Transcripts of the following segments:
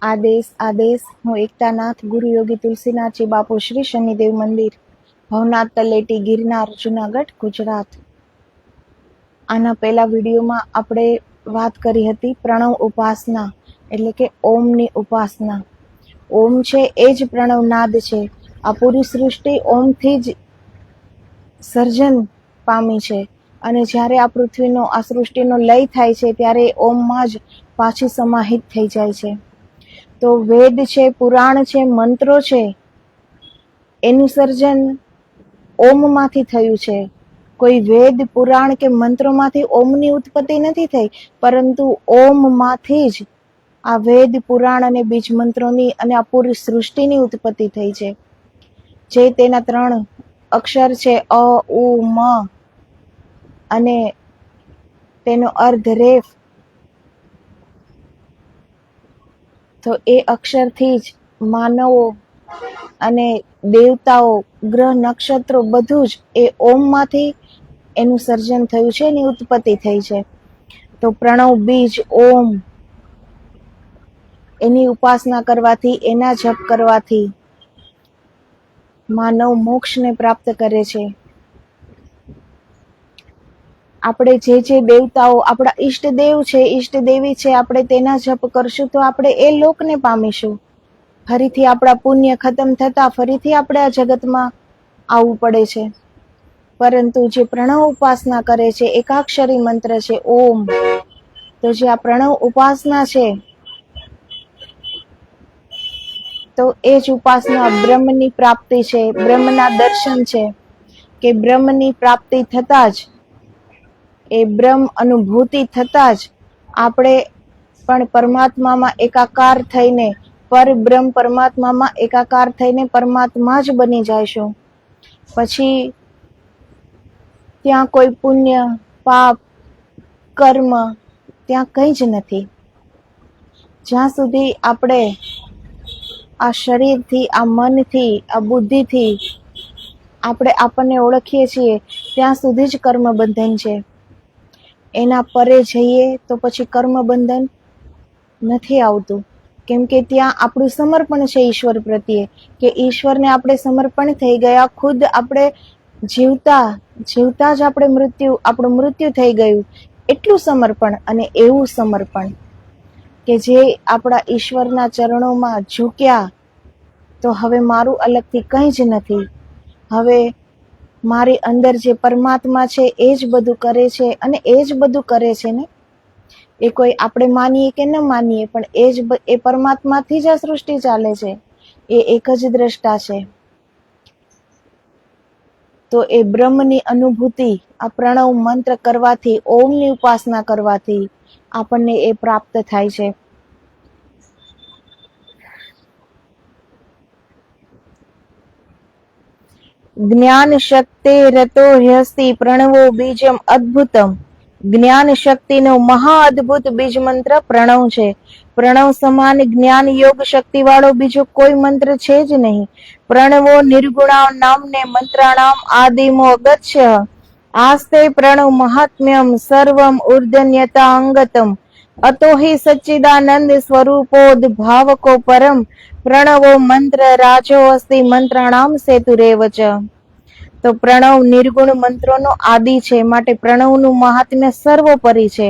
આદેશ હું એકતાનાથ ગુરુ યોગી તુલસીનાથજી બાપુ શ્રી શનિદેવ મંદિર, ભવનાથ તલેટી, ગિરનાર, જુનાગઢ, ગુજરાત. આના પહેલા વિડીયોમાં આપણે વાત કરી હતી પ્રણવ ઉપાસના એટલે કે ઓમની ઉપાસના. ઓમ છે એ જ પ્રણવ નાદ છે. આ પૂરી સૃષ્ટિ ઓમથી જ સર્જન પામી છે અને જ્યારે આ પૃથ્વીનો આ સૃષ્ટિનો લય થાય છે ત્યારે ઓમમાં જ પાછી સમાહિત થઈ જાય છે. તો વેદ છે, પુરાણ છે, મંત્રો છે, એનું સર્જન ઓમમાંથી થયું છે. કોઈ વેદ, પુરાણ કે મંત્રોમાંથી ઓમની ઉત્પત્તિ નથી થઈ, પરંતુ ઓમમાંથી જ આ વેદ, પુરાણ અને બીજ મંત્રોની અને આ પૂરી સૃષ્ટિની ઉત્પત્તિ થઈ છે. જે તેના 3 અક્ષર છે અ, ઉ, મ અને તેનો અર્ધ રેફ. તો એ અક્ષરથી જ માનવો અને દેવતાઓ, ગ્રહ, નક્ષત્રો બધું જ એ ઓમમાંથી એનું સર્જન થયું છે, એની ઉત્પત્તિ થઈ છે. તો પ્રણવ બીજ ઓમ, એની ઉપાસના કરવાથી, એના જપ કરવાથી માનવ મોક્ષને પ્રાપ્ત કરે છે. આપણે જે દેવતાઓ આપણા ઈષ્ટદેવ છે, ઈષ્ટદેવી છે, આપણે તેના જપ કરશું તો આપણે એ લોકને પામીશું. ફરીથી આપણા પુણ્ય ખતમ થતા ફરીથી આપણે આ જગતમાં આવવું પડે છે. પરંતુ જે પ્રણવ ઉપાસના કરે છે, એકાક્ષરી મંત્ર છે ઓમ, તો જે આ પ્રણવ ઉપાસના છે તો એ જ ઉપાસના બ્રહ્મની પ્રાપ્તિ છે, બ્રહ્મના દર્શન છે. કે બ્રહ્મની પ્રાપ્તિ થતા જ, એ બ્રહ્મ અનુભૂતિ થતા જ આપણે પણ પરમાત્મામાં એકાકાર થઈને, પરબ્રહ્મ પરમાત્મામાં એકાકાર થઈને પરમાત્મા જ બની જઈશું. પછી ત્યાં કોઈ પુણ્ય, પાપ, કર્મ ત્યાં કંઈ જ નથી. જ્યાં સુધી આપણે આ શરીરથી, આ મનથી, આ બુદ્ધિથી આપણે આપણને ઓળખીએ છીએ ત્યાં સુધી જ કર્મ બંધન છે. એના પરે જઈએ તો પછી કર્મ બંધન નથી આવતું. કેમ કે ત્યાં આપણું સમર્પણ છે ઈશ્વર પ્રત્યે, કે ઈશ્વરને આપણે સમર્પણ થઈ ગયા. ખુદ આપણે જીવતા જ આપણું મૃત્યુ થઈ ગયું, એટલું સમર્પણ. અને એવું સમર્પણ કે જે આપણા ઈશ્વરના ચરણોમાં ઝૂક્યા, તો હવે મારું અલગથી કંઈ જ નથી. હવે મારી અંદર જે પરમાત્મા છે એ જ બધું કરે છે, અને એ જ બધું કરે છે ને. એ કોઈ આપણે માનીએ કે ન માનીએ, પણ એ પરમાત્માથી જ આ સૃષ્ટિ ચાલે છે. એ એક જ દ્રષ્ટા છે. તો એ બ્રહ્મની અનુભૂતિ આ પ્રણવ મંત્ર કરવાથી, ઓમની ઉપાસના કરવાથી આપણને એ પ્રાપ્ત થાય છે. જ્ઞાન શક્તિ રતો હ્યસ્તિ પ્રણવો બીજમ અદ્ભુતમ. જ્ઞાન શક્તિનો મહા અદ્ભુત બીજ મંત્ર પ્રણવ છે. પ્રણવ સમાન જ્ઞાન યોગ શક્તિ વાળો બીજો કોઈ મંત્ર છે જ નહીં. પ્રણવો નિર્ગુણા નામને મંત્રાણામ આદિમો અગત્ય. આસ્તે પ્રણવ મહાત્મ્યમ સર્વમ ઉર્ધન્યતા અંગતમ. અતો હિ સચ્ચિદાનંદ સ્વરૂપોદ ભાવકો પરમ. પ્રણવો મંત્ર રાજો અસ્તિ મંત્રાણામ સેતુરેવ ચ. તો પ્રણવ નિર્ગુણ મંત્રોનો આદિ છે, માટે પ્રણવનું મહાત્મ્ય સર્વોપરી છે.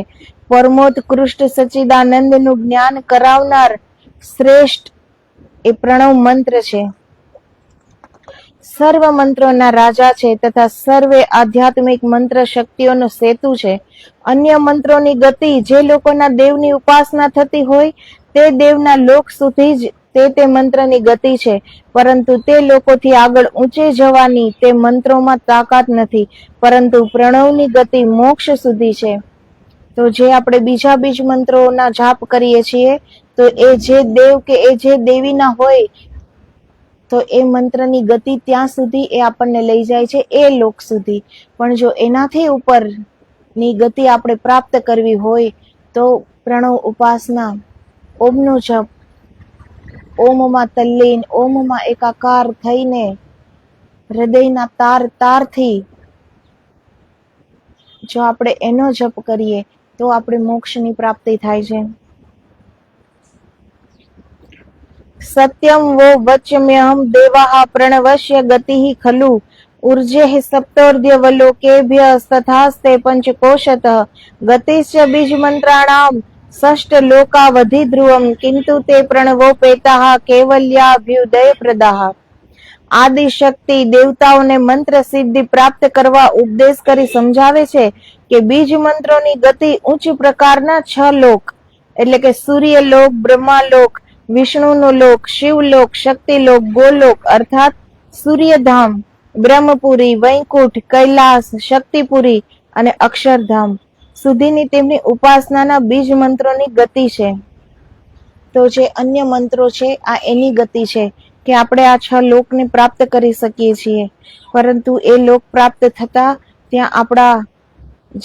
પરમોત્કૃષ્ટ સચ્ચિદાનંદનું જ્ઞાન કરાવનાર શ્રેષ્ઠ એ પ્રણવ મંત્ર છે. સર્વ મંત્રોના રાજા છે તથા સર્વે આધ્યાત્મિક મંત્ર શક્તિઓનો સેતુ છે. અન્ય મંત્રોની ગતિ જે લોકોના દેવની ઉપાસના થતી હોય તે દેવના લોક સુધી જ તે મંત્રની ગતિ છે, પરંતુ તે લોકોથી આગળ ઊંચે જવાની તે મંત્રોમાં તાકાત નથી. પરંતુ પ્રણવની ગતિ મોક્ષ સુધી છે. તો જે આપણે બીજા બીજ મંત્રોના જાપ કરીએ છીએ, તો એ જે દેવ કે એ જે દેવીના હોય, તો એ મંત્રની ગતિ ત્યાં સુધી એ આપણને લઈ જાય છે, એ લોક સુધી. પણ જો એનાથી ઉપરની ગતિ આપણે પ્રાપ્ત કરવી હોય તો પ્રણવ ઉપાસના, ઓમનો જપ, ઓમમાં તલ્લીન, ઓમમાં એકાકાર થઈને હૃદયના તારથી જો આપણે એનો જપ કરીએ તો આપણે મોક્ષની પ્રાપ્તિ થાય છે. सत्यम वो वच्म्यहम देवाः प्रणवस्य गतिः खलु ऊर्जेः सप्तोर्ध्यवलोकेभ्यः तथास्ते पंचकोशतः गतिश्च बीजमन्त्राणां षष्ठलोकावधि ध्रुवम् किन्तु ते प्रणवोपेताः कैवल्याभ्युदयप्रदाः। આદિ શક્તિ દેવતાઓને મંત્ર સિદ્ધિ પ્રાપ્ત કરવા ઉપદેશ કરી સમજાવે છે કે બીજ મંત્રોની ગતિ ઉચ્ચ પ્રકારના 6 લોક એટલે કે સૂર્યલોક, બ્રહ્માલોક, વિષ્ણુનો લોક, શિવલોક, શક્તિલોક, ગોલોક અર્થાત સૂર્યધામ, બ્રહ્મપુરી, વૈકુંઠ, કૈલાસ, શક્તિપુરી અને અક્ષરધામ સુધીની તેમની ઉપાસનાના બીજ મંત્રોની ગતિ છે. તો જે અન્ય મંત્રો છે આ એની ગતિ છે કે આપણે આ 6 લોકને પ્રાપ્ત કરી શકીએ છીએ, પરંતુ એ લોક પ્રાપ્ત થતા ત્યાં આપણા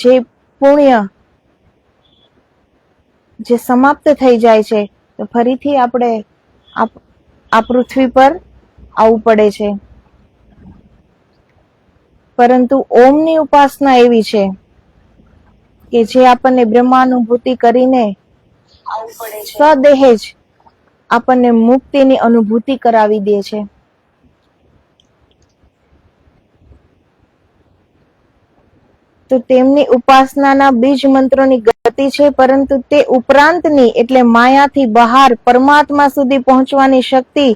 જે પુણ્ય જે સમાપ્ત થઈ જાય છે તો ફરીથી આપણે આ પૃથ્વી પર આવવું પડે છે. પરંતુ ઓમની ઉપાસના એવી છે કે જે આપણને બ્રહ્માનુભૂતિ કરીને સદેહ જ આપણને મુક્તિની અનુભૂતિ કરાવી દે છે. તો તેમની ઉપાસનાના બીજ મંત્રોની ગતિ છે, પરંતુ તે ઉપરાંતની એટલે માયાથી બહાર પરમાત્મા સુધી પહોંચવાની શક્તિ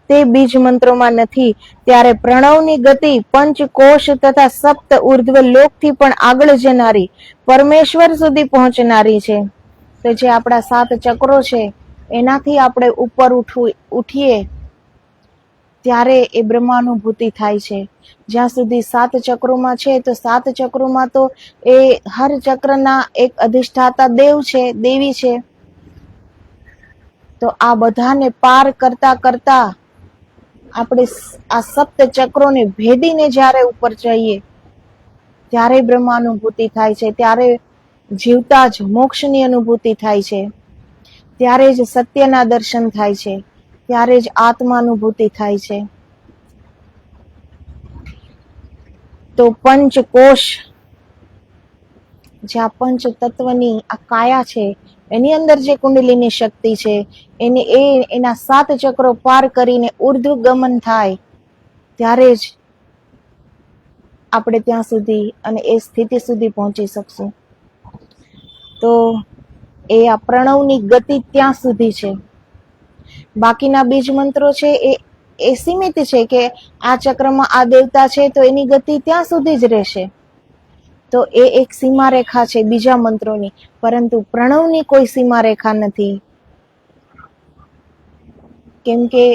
તે બીજ મંત્રોમાં નથી. ત્યારે પ્રણવની ગતિ પંચકોશ તથા સપ્ત ઉર્ધ્વ લોકથી પણ આગળ જનારી પરમેશ્વર સુધી પહોંચનારી છે. તો જે આપણા 7 ચક્રો છે એનાથી આપણે ઉપર ઉઠીએ ત્યારે એ બ્રહ્માનુભૂતિ થાય છે. જ્યાં સુધી 7 ચક્રોમાં છે તો 7 ચક્રોમાં તો એ હર ચક્રના એક અધિષ્ઠાતા દેવ છે, દેવી છે. તો આ બધાને પાર કરતા કરતા આપણે આ સપ્ત ચક્રોને ભેદીને જ્યારે ઉપર જઈએ ત્યારે બ્રહ્માનુભૂતિ થાય છે. ત્યારે જીવતા જ મોક્ષની અનુભૂતિ થાય છે. ત્યારે જ સત્યના દર્શન થાય છે. ત્યારે જ આત્માનુભૂતિ થાય છે. તો પંચકોશ જે આ પંચ તત્વની આ કાયા છે એની અંદર જે કુંડલીની શક્તિ છે એના 7 ચક્રો પાર કરીને ઉર્ધ્વ ગમન થાય ત્યારે જ આપણે ત્યાં સુધી અને એ સ્થિતિ સુધી પહોંચી શકશું. તો એ આ પ્રણવની ગતિ ત્યાં સુધી છે. બાકીના બીજ મંત્રો છે એ સીમિત છે કે આ ચક્રમાં આ દેવતા છે તો એની ગતિ ત્યાં સુધી જ રહેશે. તો એ એક સીમા રેખા છે બીજા મંત્રોની, પરંતુ પ્રણવની કોઈ સીમા રેખા નથી. કેમ કે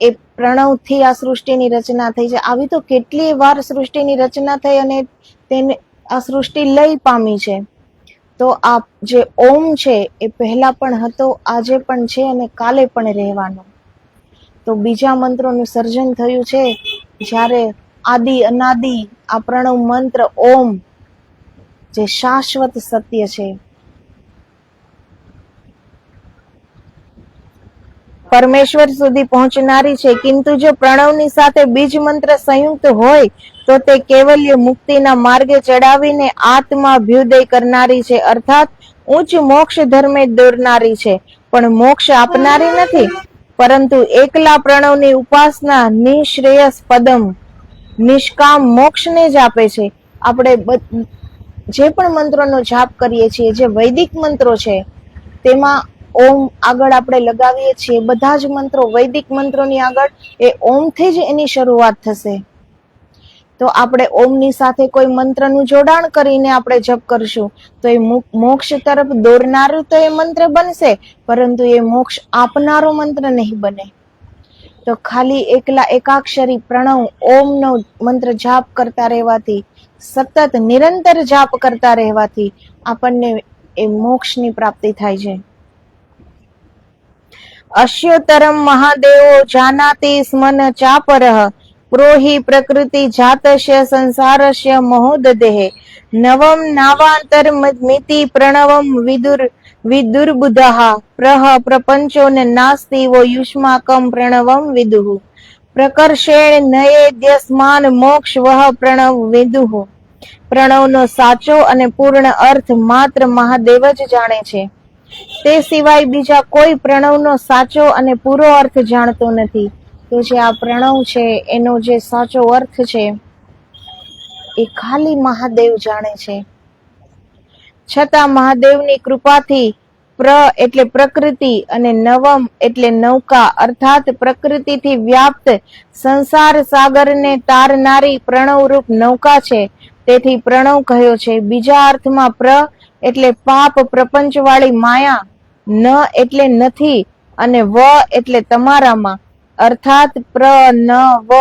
એ પ્રણવથી આ સૃષ્ટિની રચના થઈ છે. આવી તો કેટલી વાર સૃષ્ટિની રચના થઈ અને તેને આ સૃષ્ટિ લય પામી છે. તો આ જે ઓમ છે એ પહેલા પણ હતો, આજે પણ છે અને કાલે પણ રહેવાનો. તો બીજા મંત્રોનું સર્જન થયું છે જ્યારે આદિ અનાદિ આ પ્રણવ મંત્ર ઓમ જે શાશ્વત સત્ય છે, પરમેશ્વર સુધી પહોંચનારી છે. કિંતુ જો પ્રણવની સાથે બીજ મંત્ર સંયુક્ત હોય તો તે કેવલ્ય મુક્તિના માર્ગે ચડાવીને આત્માભ્યુદય કરનારી છે, અર્થાત ઉચ્ચ મોક્ષ ધર્મે દોરનારી છે, પણ મોક્ષ આપનારી નથી. પરંતુ એકલા પ્રણવની ઉપાસના નિશ્રેયસ પદમ નિષ્કામ મોક્ષને જ આપે છે. આપણે જે પણ મંત્રોનો જાપ કરીએ છીએ, જે વૈદિક મંત્રો છે તેમાં ઓમ આગળ આપણે લગાવીએ છીએ. બધા જ મંત્રો વૈદિક મંત્રોની આગળ એ ઓમથી જ એની શરૂઆત થશે. તો આપણે ઓમની સાથે કોઈ મંત્રનું જોડાણ કરીને આપણે જપ કરશું તો એ મોક્ષ તરફ દોરનારું તો એ મંત્ર બનશે, પરંતુ એ મોક્ષ આપનારો મંત્ર નહીં બને. તો ખાલી એકલા એકાક્ષરી પ્રણવ ઓમનો મંત્ર જાપ કરતા રહેવાથી, સતત નિરંતર જાપ કરતા રહેવાથી આપણને એ મોક્ષની પ્રાપ્તિ થાય છે. અશ્યોતરમ મહાદેવો જાનાતિ સ્મન ચાપરઃ પ્રોહિ પ્રકૃતિ જાતસ્ય સંસારસ્ય મહોદદેહ નવમ નાવાંતરમિતિ પ્રણવમ વિદુર્બુધઃ પ્રહ પ્રપંચો નાસ્તિ વો યુષ્માકમ પ્રણવમ વિદુઃ પ્રકર્ષેણ નયેદ્યસ્માન મોક્ષ વહ પ્રણવ વિદુઃ. પ્રણવનો સાચો અને પૂર્ણ અર્થ માત્ર મહાદેવ જ જાણે છે. તે સિવાય બીજા કોઈ પ્રણવનો સાચો અને પૂરો અર્થ જાણતો નથી. તો જે આ પ્રણવ છે એનો જે સાચો અર્થ છે એ ખાલી મહાદેવ જાણે છે. છતાં મહાદેવની કૃપાથી એટલે પ્રકૃતિ અને નવમ એટલે નૌકા અર્થાત પ્રકૃતિથી વ્યાપ્ત સંસાર સાગરને તારનારી પ્રણવરૂપ નૌકા છે. તેથી પ્રણવ કહ્યો છે. બીજા અર્થમાં એટલે પાપ પ્રપંચવાળી માયા, ન એટલે નથી અને વ એટલે તમારામાં અર્થાત નવ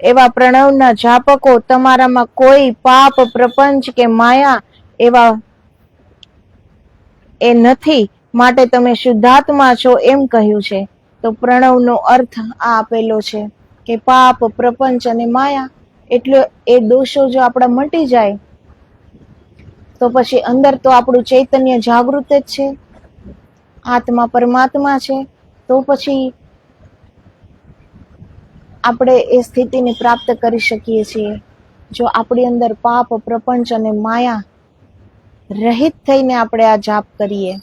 એવા પ્રણવના જાપકો તમારામાં કોઈ પાપ પ્રપંચ કે માયા એવા એ નથી, માટે તમે શુદ્ધાત્મા છો એમ કહ્યું છે. તો પ્રણવનો અર્થ આ આપેલો છે કે પાપ પ્રપંચ અને માયા એટલે એ દોષો જો આપણા મટી જાય તો પછી અંદર તો આપણું ચૈતન્ય જાગૃત જ છે, આત્મા પરમાત્મા છે. તો પછી આપણે એ સ્થિતિને પ્રાપ્ત કરી શકીએ છીએ જો આપણી અંદર પાપ પ્રપંચ અને માયા રહિત થઈને આપણે આ જાપ કરીએ.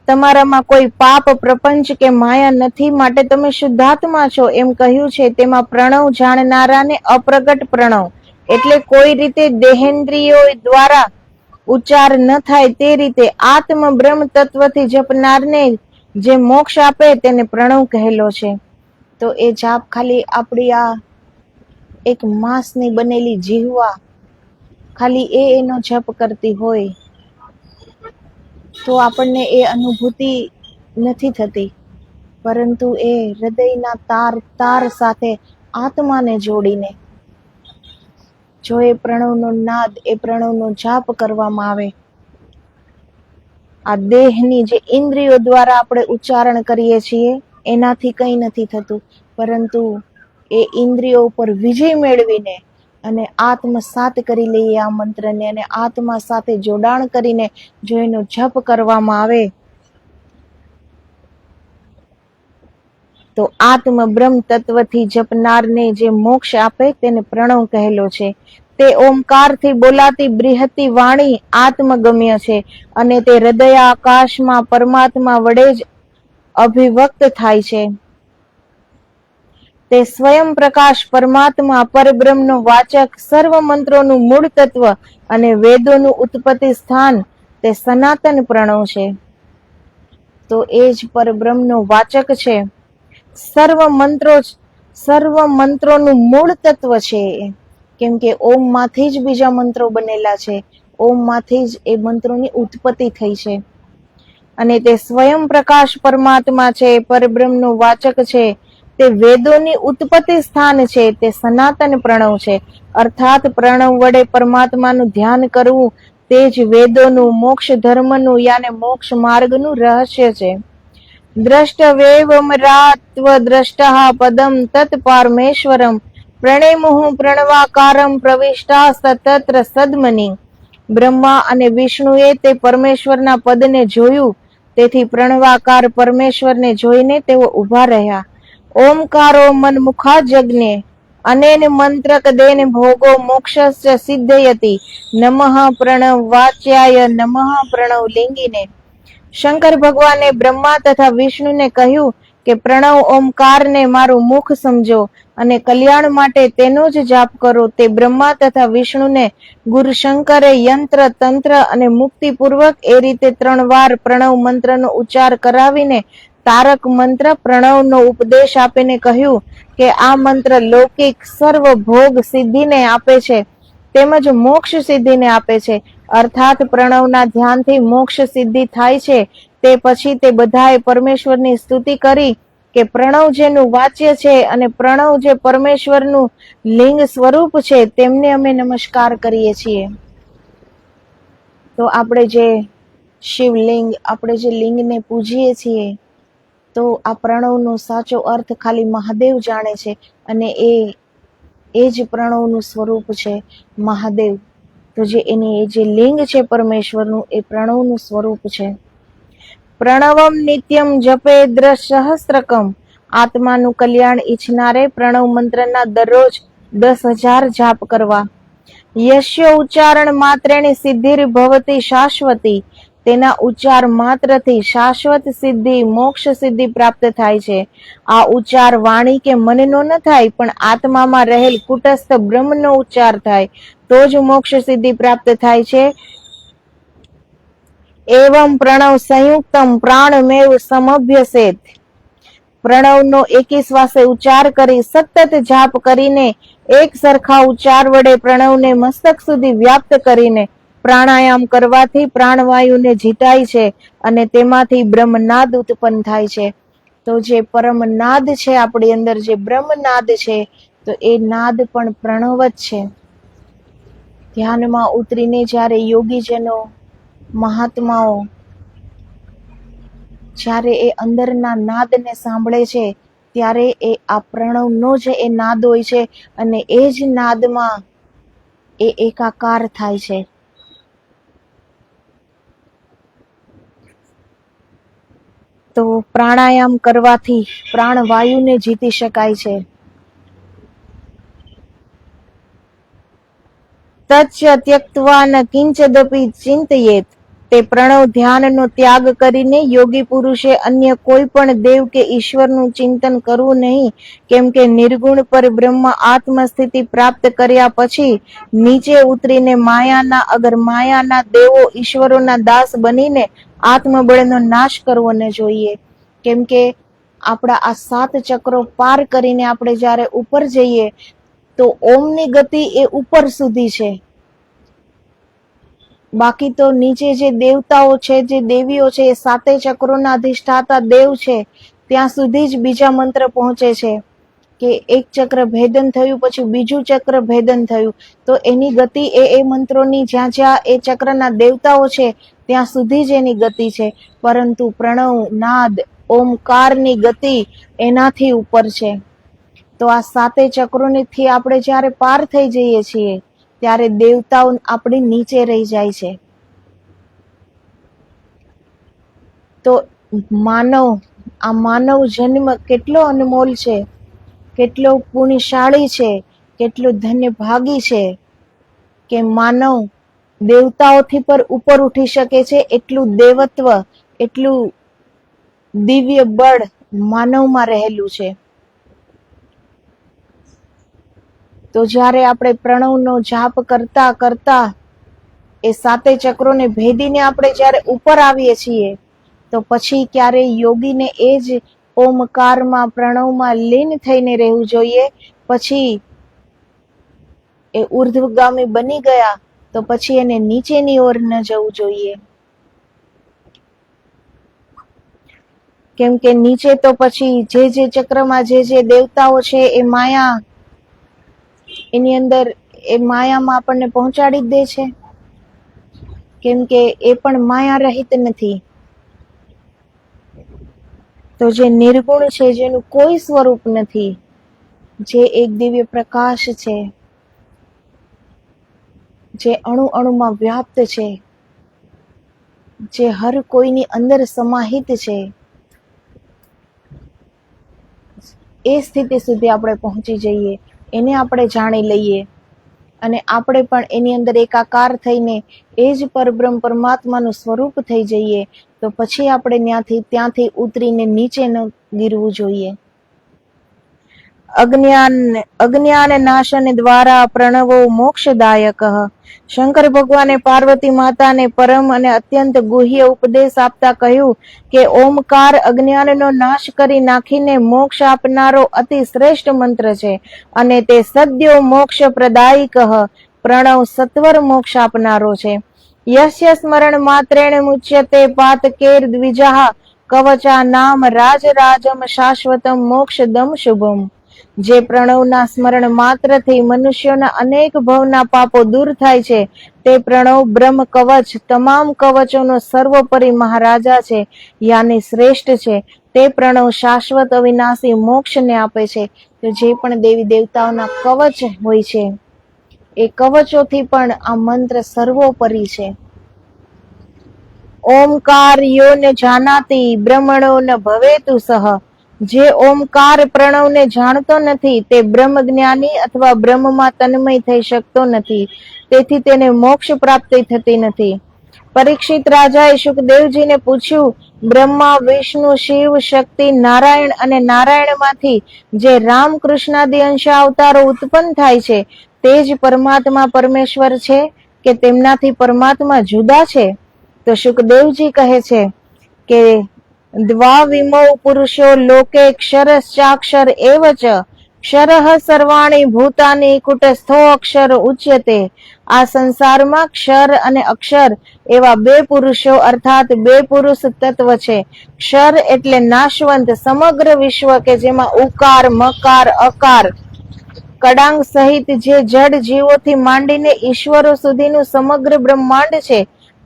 તમારામાં કોઈ પાપ પ્રપંચ કે માયા નથી, માટે તમે શુદ્ધાત્મા છો એમ કહ્યું છે. તેમાં પ્રણવ જાણનારાને અપ્રગટ પ્રણવ એટલે કોઈ રીતે દેહેન્દ્રિયો દ્વારા ઉચ્ચાર ન થાય તે રીતે આત્મ બ્રહ્મ તત્વથી જપનારને જે મોક્ષ આપે તેને પ્રણવ કહેલો છે. તો એ જાપ ખાલી આપણી આ એક માંસની બનેલી જીહવા ખાલી એનો જપ કરતી હોય તો આપણને એ અનુભૂતિ નથી થતી, પરંતુ એ હૃદયના તાર સાથે આત્માને જોડીને જો એ પ્રણવનો નાદ, એ પ્રણવનો જાપ કરવામાં આવે, આ દેહની જે ઇન્દ્રિયો દ્વારા આપણે ઉચ્ચારણ કરીએ છીએ એનાથી કંઈ નથી થતું, પરંતુ એ ઇન્દ્રિયો ઉપર વિજય મેળવીને અને આત્મસાત કરી લઈએ આ મંત્રને અને આત્મા સાથે જોડાણ કરીને જો એનો જપ કરવામાં આવે તો આત્મ બ્રહ્મ તત્વથી જપનારને જે મોક્ષ આપે તેને પ્રણવ કહેલો છે. તે ઓમકારથી બોલાતી બૃહતી વાણી આત્મગમ્ય છે અને તે હૃદય આકાશમાં પરમાત્મા વડે જ અભિવ્યક્ત થાય છે. તે સ્વયં પ્રકાશ પરમાત્મા પરબ્રહ્મનો વાચક, સર્વ મંત્રોનું મૂળ તત્વ અને વેદોનું ઉત્પત્તિ સ્થાન તે સનાતન પ્રણવ છે. તો એ જ પરબ્રહ્મનો વાચક છે, સર્વ મંત્રોનું મૂળ તત્વ છે. કેમ કે ઓમ માંથી જ બીજા મંત્રો બનેલા છે, ઓમ માંથી જ એ મંત્રોની ઉત્પત્તિ થઈ છે અને તે સ્વયં પ્રકાશ પરમાત્મા છે, પરબ્રહ્મનો વાચક છે. તે વેદોની ઉત્પત્તિ સ્થાન છે, તે સનાતન પ્રણવ છે. અર્થાત પ્રણવ વડે પરમાત્માનું ધ્યાન કરવું તે જ વેદોનું, મોક્ષ ધર્મનું યાને મોક્ષ માર્ગનું રહસ્ય છે. દ્રષ્ટવેવમરાત્વ દ્રષ્ટઃ પદમ તત્ પારમેશ્વરમ પ્રણેમુઃ પ્રણવાકારમ પ્રવિષ્ટાસ્તત્ર સદ્મનિ. બ્રહ્મા અને વિષ્ણુએ તે પરમેશ્વરના પદને જોયું, તેથી પ્રણવાકાર પરમેશ્વરને જોઈને તેઓ ઊભા રહ્યા. ઓમકારો મનમુખા જગ્ને અનેન મંત્રક દેન ભોગો મોક્ષસ્ય સિદ્ધયતિ. નમઃ પ્રણવ વાચ્યાય નમઃ પ્રણવ લિંગીને. શંકર ભગવાને બ્રહ્મા તથા વિષ્ણુને કહ્યું કે પ્રણવ ઓમકારને મારું મુખ સમજો અને કલ્યાણ માટે તેનો જ જાપ કરો. તે બ્રહ્મા તથા વિષ્ણુને ગુરુ શંકરે યંત્ર, તંત્ર અને મુક્તિપૂર્વક એ રીતે 3 વાર પ્રણવ મંત્રનો ઉચ્ચાર કરાવીને તારક મંત્ર પ્રણવનો ઉપદેશ આપીને કહ્યું કે આ મંત્ર લૌકિક સર્વ ભોગ સિદ્ધિને આપે છે તેમજ મોક્ષ સિદ્ધિને આપે છે. અર્થાત પ્રણવના ધ્યાનથી મોક્ષ સિદ્ધિ થાય છે. તે પછી તે બધાએ પરમેશ્વરની સ્તુતિ કરી કે પ્રણવ જેનું વાચ્ય છે અને પ્રણવ જે પરમેશ્વરનું લિંગ સ્વરૂપ છે તેમને અમે નમસ્કાર કરીએ છીએ. તો આપણે જે શિવલિંગ, આપણે જે લિંગને પૂજીએ છીએ તો આ પ્રણવનો સાચો અર્થ ખાલી મહાદેવ જાણે છે અને એ જ પ્રણવનું સ્વરૂપ છે મહાદેવ. તો જે એની જે લિંગ છે પરમેશ્વરનું એ પ્રણવનું સ્વરૂપ છે. પ્રણવમ નિત્યમ જપેદ્ર સહસ્ત્રકમ. આત્માનું કલ્યાણ ઈચ્છનારે પ્રણવ મંત્રના દરરોજ 10,000 જાપ કરવા. યસ્ય ઉચ્ચારણ માત્રેણી સિદ્ધિર ભવતી શાશ્વતી. તેના ઉચ્ચાર માત્રથી શાશ્વત સિદ્ધિ, મોક્ષ સિદ્ધિ પ્રાપ્ત થાય છે. આ ઉચ્ચાર વાણી કે મનનો ન થાય, પણ આત્મામાં રહેલ કુટસ્થ બ્રહ્મનો ઉચ્ચાર થાય તો જ મોક્ષ સિદ્ધિ પ્રાપ્ત થાય છે. એવમ પ્રણવ સંયુક્તમ પ્રાણમેવ સમભ્યસેત. પ્રણવનો એકી શ્વાસે ઉચ્ચાર કરી સતત જાપ કરીને એક સરખા ઉચ્ચાર વડે પ્રણવને મસ્તક સુધી વ્યાપ્ત કરીને પ્રાણાયામ કરવાથી પ્રાણવાયુને જીતાય છે અને તેમાંથી બ્રહ્મનાદ ઉત્પન્ન થાય છે. તો જે પરમ નાદ છે આપણી અંદર, જે બ્રહ્મનાદ છે, તો એ નાદ પણ પ્રણવ જ છે. ધ્યાનમાં ઉતરીને જ્યારે યોગીજનો, મહાત્માઓ જ્યારે એ અંદરના નાદને સાંભળે છે ત્યારે એ આ પ્રણવનો જ એ નાદ હોય છે અને એ જ નાદમાં એ એકાકાર થાય છે. તો પ્રાણાયામ કરવાથી પ્રાણવાયુને જીતી શકાય છે. તચ્ચ ત્યક્ત્વા ન કિંચદપી ચિંતયેત. તે પ્રણવ ધ્યાનનો ત્યાગ કરીને યોગી પુરુષે અન્ય કોઈ પણ દેવ કે ઈશ્વરનું ચિંતન કરવું નહીં, કેમ કે નિર્ગુણ પર બ્રહ્મ આત્મસ્થિતિ પ્રાપ્ત કર્યા પછી નીચે ઉતરીને માયાના દેવો ઈશ્વરોના દાસ બનીને આત્મબળનો નાશ કરવો ન જોઈએ. કેમ કે આપણા આ 7 ચક્રો પાર કરીને આપણે જ્યારે ઉપર જઈએ તો ઓમની ગતિ એ ઉપર સુધી છે. બાકી તો નીચે જે દેવતાઓ છે, જે દેવીઓ છે, એ 7 ચક્રોના અધિષ્ઠાતા દેવ છે, ત્યાં સુધી જ બીજા મંત્ર પહોંચે છે. કે એક ચક્ર ભેદન થયું પછી બીજું ચક્ર ભેદન થયું, તો એની ગતિ એ મંત્રોની જ્યાં જ્યાં એ ચક્રના દેવતાઓ છે ત્યાં સુધી જ એની ગતિ છે. પરંતુ પ્રણવ નાદ ઓમકારની ગતિ એનાથી ઉપર છે. તો આ 7 ચક્રોથી આપણે જ્યારે પાર થઈ જઈએ છીએ ત્યારે દેવતાઓ આપણી નીચે રહી જાય છે. તો આ માનવ જન્મ કેટલો અનમોલ છે, કેટલો પુણ્યશાળી છે, કેટલો ધન્ય ભાગી છે કે માનવ દેવતાઓથી પર ઉપર ઉઠી શકે છે. એટલું દેવત્વ, એટલું દિવ્ય બળ માનવમાં રહેલું છે. તો જ્યારે આપણે પ્રણવનો જાપ કરતા કરતા એ 7 ચક્રોને ભેદીને આપણે જ્યારે ઉપર આવીએ છીએ તો પછી ક્યારેય યોગીને એ જ ઓમકારમાં, પ્રણવમાં લીન થઈને રહેવું જોઈએ. પછી એ ઉર્ધ્વગામી બની ગયા તો પછી એને નીચેની ઓર ન જવું જોઈએ. કેમ કે નીચે તો પછી જે ચક્રમાં જે દેવતાઓ છે એ માયા, એની અંદર એ માયામાં આપણને પહોંચાડી જ દે છે. કેમ કે એ પણ માયા રહિત નથી. તો જે નિર્ગુણ છે, જેનું કોઈ સ્વરૂપ નથી, જે એક દિવ્ય પ્રકાશ છે, જે અણુ અણુમાં વ્યાપ્ત છે, જે હર કોઈની અંદર સમાહિત છે, એ સ્થિતિ સુધી આપણે પહોંચી જઈએ, એને આપણે જાણી લઈએ અને આપણે પણ એની અંદર એકાકાર થઈને એ જ પરબ્રહ્મ પરમાત્માનું સ્વરૂપ થઈ જઈએ તો પછી આપણે ત્યાંથી ઉતરીને નીચે ન ગીરવું જોઈએ. અજ્ઞાન નાશન દ્વારા પ્રણવો મોક્ષદાયક. શંકર ભગવાને પાર્વતી માતાને પરમ અને અત્યંત ગુહ્ય ઉપદેશ આપતા કહ્યું કે ઓમકાર અજ્ઞાનનો નાશ કરી નાખીને મોક્ષ આપનારો અતિ શ્રેષ્ઠ મંત્ર છે અને તે સદ્યો મોક્ષ પ્રદાયિક. પ્રણવ સત્વર મોક્ષ આપનારો છે. યસ્ય સ્મરણ માત્રેણ મુચ્યતે પાતકેર દ્વિજાહ કવચા નામ રાજરાજમ શાશ્વતમ મોક્ષદમ શુભમ. જે પ્રણવના સ્મરણ માત્રથી મનુષ્યોના અનેક ભવના પાપો દૂર થાય છે તે પ્રણવ બ્રહ્મ કવચ, તમામ કવચોનો સર્વોપરી મહારાજા છે, યાની શ્રેષ્ઠ છે. તે પ્રણવ શાશ્વત અવિનાશી મોક્ષને આપે છે. તો જે પણ દેવી દેવતાઓના કવચ હોય છે એ કવચોથી પણ આ મંત્ર સર્વોપરી છે. ઓમકાર યો ન જાનાતિ બ્રહ્મણો ન ભવેતુ સહ. જે ઓમકાર પ્રણવને જાણતો નથી તે બ્રહ્મ જ્ઞાની અથવા બ્રહ્મમાં તન્મય થઈ શકતો નથી, તેથી તેને મોક્ષ પ્રાપ્તિ થતી નથી. પરીક્ષિત રાજાએ શુકદેવજીને પૂછ્યું, બ્રહ્મા, વિષ્ણુ, શિવ, શક્તિ, નારાયણ અને નારાયણમાંથી જે રામ કૃષ્ણાદિ અંશાવતારો ઉત્પન્ન થાય છે તે જ પરમાત્મા પરમેશ્વર છે કે તેમનાથી પરમાત્મા જુદા છે? તો શુકદેવજી કહે છે કે દ્વાવિમૌ પુરુષો લોકે ક્ષરશ્ચાક્ષર એવ ચ ક્ષરઃ સર્વાણી ભૂતાની કુટસ્થો અક્ષર ઉચ્યતે. આ સંસારમાં ક્ષર અને અક્ષર એવા બે પુરુષો અર્થાત બે પુરુષ તત્વ છે. ક્ષર એટલે નાશવંત સમગ્ર વિશ્વ કે જેમાં ઉકાર, મકાર, અકાર, કડાંગ સહિત જે જડ જીવોથી માંડીને ઈશ્વરો સુધીનું સમગ્ર બ્રહ્માંડ છે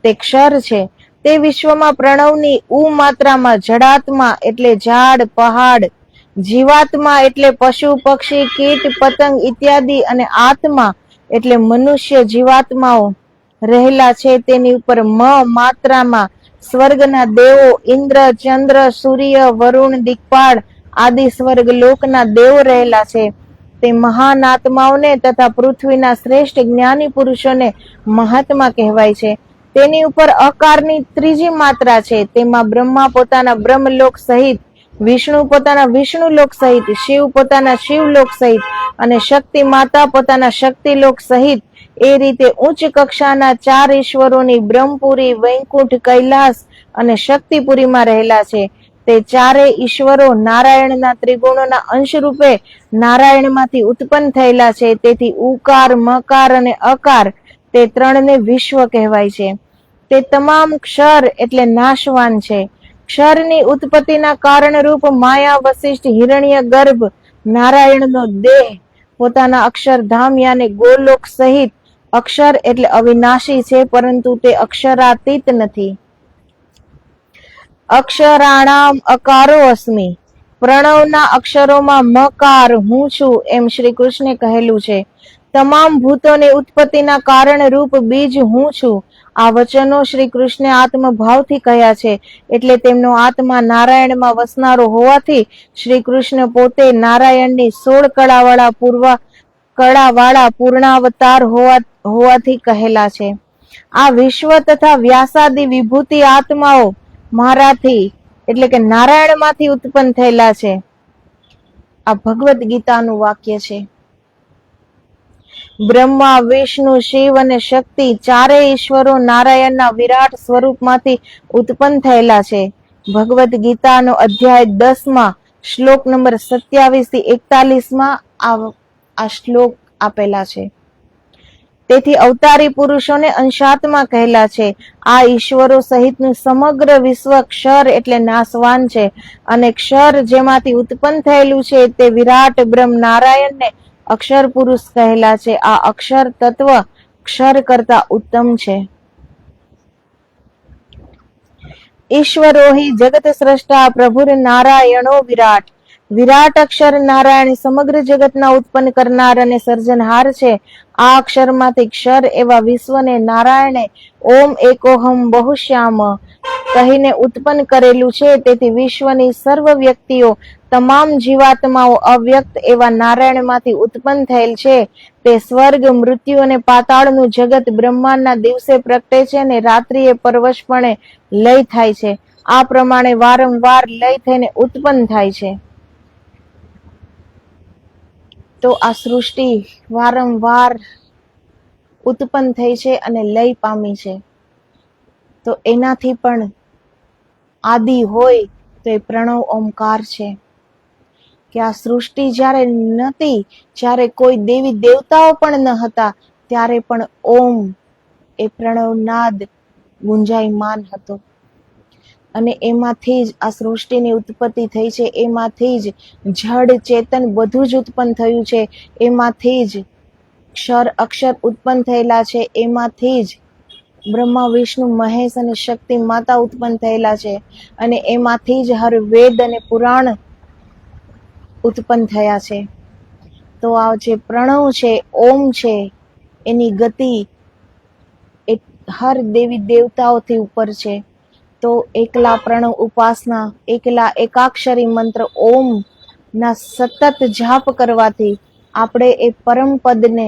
તે ક્ષર છે. તે વિશ્વમાં પ્રણવની ઉ માત્રામાં જડાત્મા એટલે ઝાડ, પહાડ, જીવાત્મા એટલે પશુ, પક્ષી, કીટ, પતંગ ઇત્યાદિ અને આત્મા એટલે મનુષ્ય જીવાત્માઓ રહેલા છે. તેની ઉપર મ માત્રામાં સ્વર્ગના દેવો, ઇન્દ્ર, ચંદ્ર, સૂર્ય, વરુણ, દિક્પાળ આદિ સ્વર્ગ લોકના દેવો રહેલા છે. તે મહાન આત્માઓને તથા પૃથ્વીના શ્રેષ્ઠ જ્ઞાની પુરુષોને મહાત્મા કહેવાય છે. તેની ઉપર અકારની ત્રીજી માત્રા છે. તેમાં બ્રહ્મા પોતાના બ્રહ્મલોક સહિત, વિષ્ણુ પોતાના વિષ્ણુલોક સહિત, શિવ પોતાના શિવલોક સહિત અને શક્તિ માતા પોતાના શક્તિલોક સહિત એ રીતે ઉચ્ચ કક્ષાના ચાર ઈશ્વરોની બ્રહ્મપુરી, વૈકુંઠ, કૈલાસ અને શક્તિપુરીમાં રહેલા છે. તે ચારેય ઈશ્વરો નારાયણના ત્રિગુણોના અંશ રૂપે નારાયણમાંથી ઉત્પન્ન થયેલા છે. તેથી ઉકાર, મકાર અને અકાર તે ત્રણને વિશ્વ કહેવાય છે. તે તમામ ક્ષર એટલે નાશવાન છે. ક્ષરની ઉત્પત્તિના કારણરૂપ માયા, વશિષ્ઠ, હિરણ્ય ગર્ભ, નારાયણનો દેહ પોતાના અક્ષરધામ યાને ગોલોક સહિત અક્ષર એટલે અવિનાશી છે, પરંતુ તે અક્ષરાતીત નથી. અક્ષરાણામ અકારો અસ્મિ. પ્રણવના અક્ષરોમાં મકાર હું છું એમ શ્રી કૃષ્ણે કહેલું છે. તમામ ભૂતોની ઉત્પત્તિના કારણ રૂપ બીજ હું છું. આ વચનો શ્રી કૃષ્ણે આત્મભાવથી કહ્યા છે. એટલે તેમનો આત્મા નારાયણમાં વસનારો હોવાથી શ્રી કૃષ્ણ પોતે નારાયણની 16 કળાવાળા પૂર્ણાવતાર હોવાથી કહેલા છે. આ વિશ્વ તથા વ્યાસાદિ વિભૂતિ આત્માઓ મારાથી એટલે કે નારાયણમાંથી ઉત્પન્ન થયેલા છે. આ ભગવદ્ ગીતાનું વાક્ય છે. બ્રહ્મા, વિષ્ણુ, શિવ અને શક્તિ ચારેય ઈશ્વરો નારાયણના વિરાટ સ્વરૂપમાંથી ઉત્પન્ન થયેલા છે. ભગવદ્ ગીતાનો અધ્યાય 10 શ્લોક નંબર 27 થી 41 આ શ્લોક આપેલા છે. તેથી અવતારી પુરુષોને અંશાત્મા કહેલા છે. આ ઈશ્વરો સહિતનું સમગ્ર વિશ્વ ક્ષર એટલે નાશવાન છે અને ક્ષર જેમાંથી ઉત્પન્ન થયેલું છે તે વિરાટ બ્રહ્મ નારાયણને અક્ષર પુરુષ કહેલા છે. આ અક્ષર તત્વ ક્ષર કરતા ઉત્તમ છે. ઈશ્વરો હિ જગત સ્રષ્ટા પ્રભુર નારાયણો વિરાટ. વિરાટ અક્ષર નારાયણ સમગ્ર જગતના ઉત્પન્ન કરનાર અને સર્જનહાર છે. આ અક્ષરમાંથી ક્ષર એવા વિશ્વને નારાયણે ઓમ એકોહમ બહુશ્યામ કહીને ઉત્પન્ન કરેલું છે. તેથી વિશ્વની સર્વ વ્યક્તિઓ તમામ જીવાત્માઓ અવ્યક્ત એવા નારાયણમાંથી ઉત્પન્ન થયેલ છે. તે સ્વર્ગ, મૃત્યુ અને પાતાળનું જગત બ્રહ્માંડના દિવસે પ્રગટે છે અને રાત્રિએ પરવશપણે લય થાય છે. આ પ્રમાણે વારંવાર લય થઈને ઉત્પન્ન થાય છે. તો આ સૃષ્ટિ વારંવાર ઉત્પન્ન થઈ છે અને લય પામી છે. તો એનાથી પણ આદિ હોય તો એ પ્રણવ ઓમકાર છે. કે આ સૃષ્ટિ જ્યારે નહોતી, જ્યારે કોઈ દેવી દેવતાઓ પણ ન હતા, ત્યારે પણ ઓમ એ પ્રણવનાદ ગુંજાયમાન હતો અને એમાંથી જ આ સૃષ્ટિની ઉત્પત્તિ થઈ છે. એમાંથી જ જડ ચેતન બધું જ ઉત્પન્ન થયું છે. એમાંથી જ ક્ષર અક્ષર ઉત્પન્ન થયેલા છે. એમાંથી જ બ્રહ્મા, વિષ્ણુ, મહેશ અને શક્તિ માતા ઉત્પન્ન થયેલા છે અને એમાંથી જ હર વેદ અને પુરાણ ઉત્પન્ન થયા છે. તો આ જે પ્રણવ છે, ઓમ છે, એની ગતિ હર દેવી દેવતાઓથી ઉપર છે. તો એકલા પ્રણવ ઉપાસના, એકલા એકાક્ષરી મંત્ર ઓમ ના સતત જાપ કરવાથી આપણે એ પરમ પદને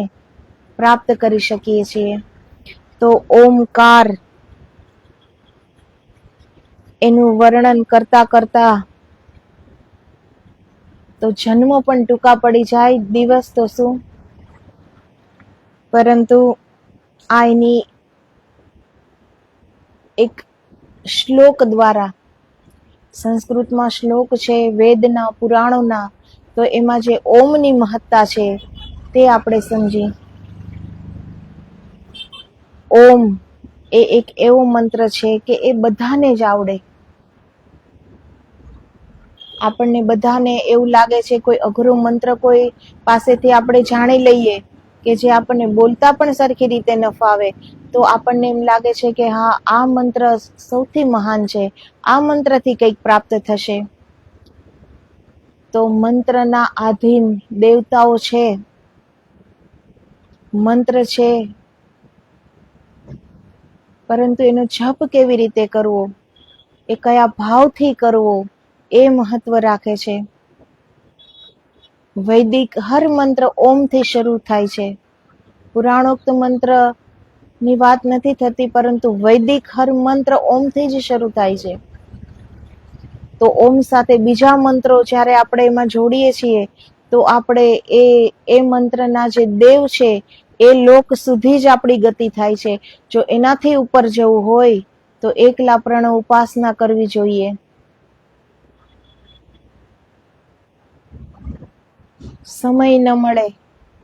પ્રાપ્ત કરી શકીએ છીએ. તો ઓમકાર એનું વર્ણન કરતા કરતા તો જન્મ પણ ટૂંકા પડી જાય, દિવસ તો શું. પરંતુ આ એની એક શ્લોક દ્વારા, સંસ્કૃતમાં શ્લોક છે, વેદના, પુરાણોના, તો એમાં જે ઓમની મહત્તા છે તે આપણે સમજી. ઓમ એ એક એવો મંત્ર છે કે એ બધાને જ આવડે. આપણને બધાને એવું લાગે છે કોઈ અઘરો મંત્ર કોઈ પાસેથી આપણે જાણી લઈએ કે જે આપણને બોલતા પણ સરખી રીતે ન ફાવે, તો આપણને એમ લાગે છે કે હા, આ મંત્ર સૌથી મહાન છે, આ મંત્રથી કંઈક પ્રાપ્ત થશે. તો મંત્રના આધીન દેવતાઓ છે, મંત્ર છે, પરંતુ એનો જપ કેવી રીતે કરવો, એ કયા ભાવથી કરવો, એ મહત્વ રાખે છે. વૈદિક હર મંત્ર ઓમથી શરૂ થાય છે. પુરાણોક્ત મંત્ર ની વાત નથી થતી, પરંતુ વૈદિક હર મંત્ર ઓમથી જ શરૂ થાય છે. તો ઓમ સાથે બીજા મંત્રો જ્યારે આપણે એમાં જોડીએ છીએ તો આપણે એ મંત્રના જે દેવ છે એ લોક સુધી જ આપણી ગતિ થાય છે. જો એનાથી ઉપર જવું હોય તો એકલા પ્રણવ ઉપાસના કરવી જોઈએ. સમય ન મળે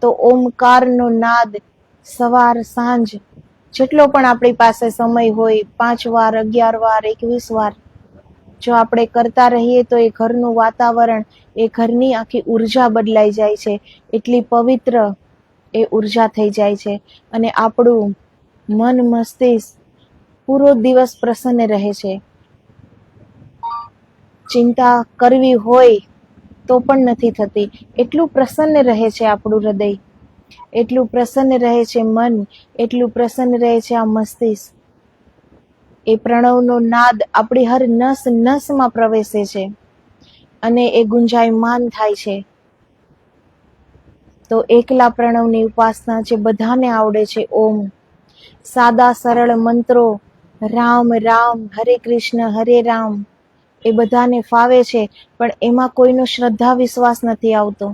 તો ઓમકારનો નાદ સવાર સાંજ જેટલો પણ આપણી પાસે સમય હોય, 5 વાર, 11 વાર, 21 વાર, જો આપણે કરતા રહીએ તો એ ઘરનું વાતાવરણ, એ ઘરની આખી ઉર્જા બદલાઈ જાય છે. એટલી પવિત્ર એ ઉર્જા થઈ જાય છે અને આપણું મન મસ્તિષ્ક પૂરો દિવસ પ્રસન્ન રહે છે. ચિંતા કરવી હોય તો પણ નથી થતી. એટલું પ્રસન્ન રહે છે આપણું હૃદય, એટલું પ્રસન્ન રહે છે મન, એટલું પ્રસન્ન રહે છે આ મસ્તિષ્ક. એ પ્રણવનો નાદ આપણી હર નસ નસમાં પ્રવેશે છે અને એ ગુંજાયમાન થાય છે. તો એકલા પ્રણવની ઉપાસના જે બધાને આવડે છે, ઓમ, સાદા સરળ મંત્રો, રામ રામ, હરે કૃષ્ણ હરે રામ, એ બધાને ફાવે છે, પણ એમાં કોઈનો શ્રદ્ધા વિશ્વાસ નથી આવતો,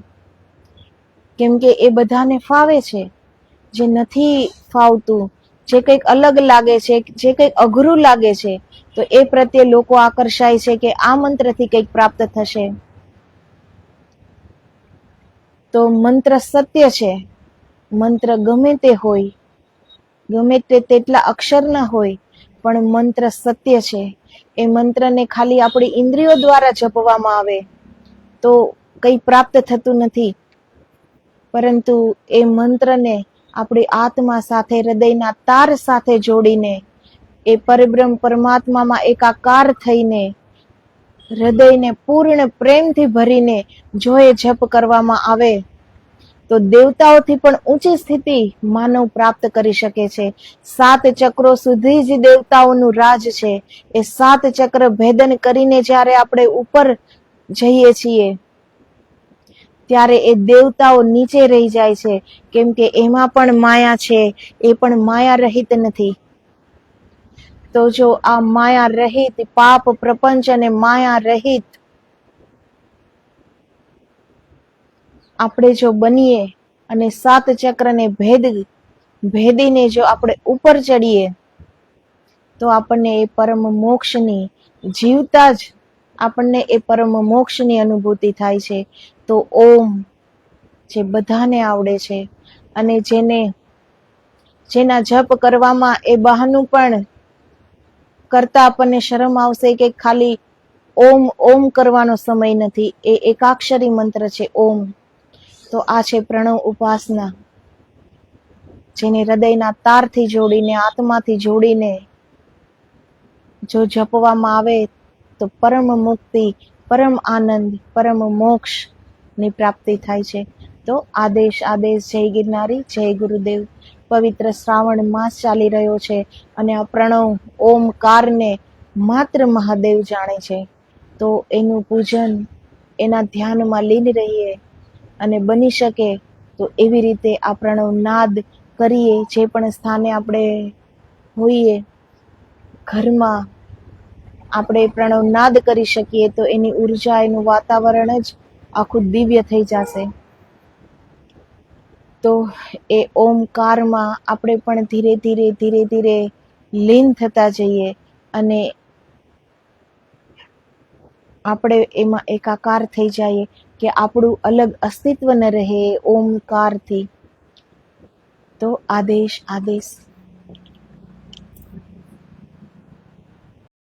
કેમ કે એ બધાને ફાવે છે. જે નથી ફાવતું, જે કંઈક અલગ લાગે છે, જે કંઈક અઘરું લાગે છે, તો એ પ્રત્યે લોકો આકર્ષાય છે કે આ મંત્રથી કંઈક પ્રાપ્ત થશે. તો મંત્ર સત્ય છે. મંત્ર ગમે તે હોય, ગમે તેટલા અક્ષરના હોય, પણ મંત્ર સત્ય છે. એ મંત્રને ખાલી આપણી ઇન્દ્રિયો દ્વારા જપવામાં આવે તો કંઈ પ્રાપ્ત થતું નથી, પરંતુ એ મંત્રને આપણી આત્મા સાથે, હૃદયના તાર સાથે જોડીને, એ પરબ્રહ્મ પરમાત્મામાં એકાકાર થઈને, હૃદયને પૂર્ણ પ્રેમથી ભરીને જો એ જપ કરવામાં આવે તો દેવતાઓથી પણ ઊંચી સ્થિતિ માનવ પ્રાપ્ત કરી શકે છે. 7 ચક્રો સુધી જ દેવતાઓનું રાજ છે. એ 7 ચક્ર ભેદન કરીને જ્યારે આપણે ઉપર જઈએ છીએ ત્યારે એ દેવતાઓ નીચે રહી જાય છે, કેમ કે એમાં પણ માયા છે, એ પણ માયા રહિત નથી. તો જો આ માયા રહિત, પાપ પ્રપંચ અને માયા રહિત આપણે જો બનીએ અને 7 ચક્રને ભેદીને જો આપણે ઉપર ચડીએ તો આપણને એ પરમ મોક્ષની, જીવતા જ આપણને એ પરમ મોક્ષની અનુભૂતિ થાય છે. તો ઓમ જે બધાને આવડે છે અને જેના જપ કરવામાં એ બહાનું પણ કરતા આપણને શરમ આવશે કે ખાલી ઓમ ઓમ કરવાનો સમય નથી, એ એકાક્ષરી મંત્ર છે ઓમ. તો આ છે પ્રણવ ઉપાસના, જેને હૃદયના તારથી જોડીને, આત્માથી જોડીને જો જપવામાં આવે તો પરમ મુક્તિ, પરમ આનંદ, પરમ મોક્ષ ની પ્રાપ્તિ થાય છે. તો આદેશ જય ગિરનારી, જય ગુરુદેવ. પવિત્ર શ્રાવણ માસ ચાલી રહ્યો છે અને આ પ્રણવ ઓમકારને માત્ર મહાદેવ જાણે છે. તો એનું પૂજન, એના ધ્યાનમાં લીન રહીએ અને બની શકે તો એવી રીતે આ પ્રણવ નાદ કરીએ. જે પણ સ્થાને આપણે હોઈએ, ઘરમાં આપણે પ્રણવ નાદ કરી શકીએ તો એની ઉર્જા, એનું વાતાવરણ જ આખું દિવ્ય થઈ જશે. તો એ ઓમકારમાં આપણે પણ ધીરે ધીરે ધીરે ધીરે લીન થતા જઈએ અને આપણે એમાં એકાકાર થઈ જઈએ કે આપણું અલગ અસ્તિત્વ ન રહે ઓમકારથી. તો આદેશ આદેશ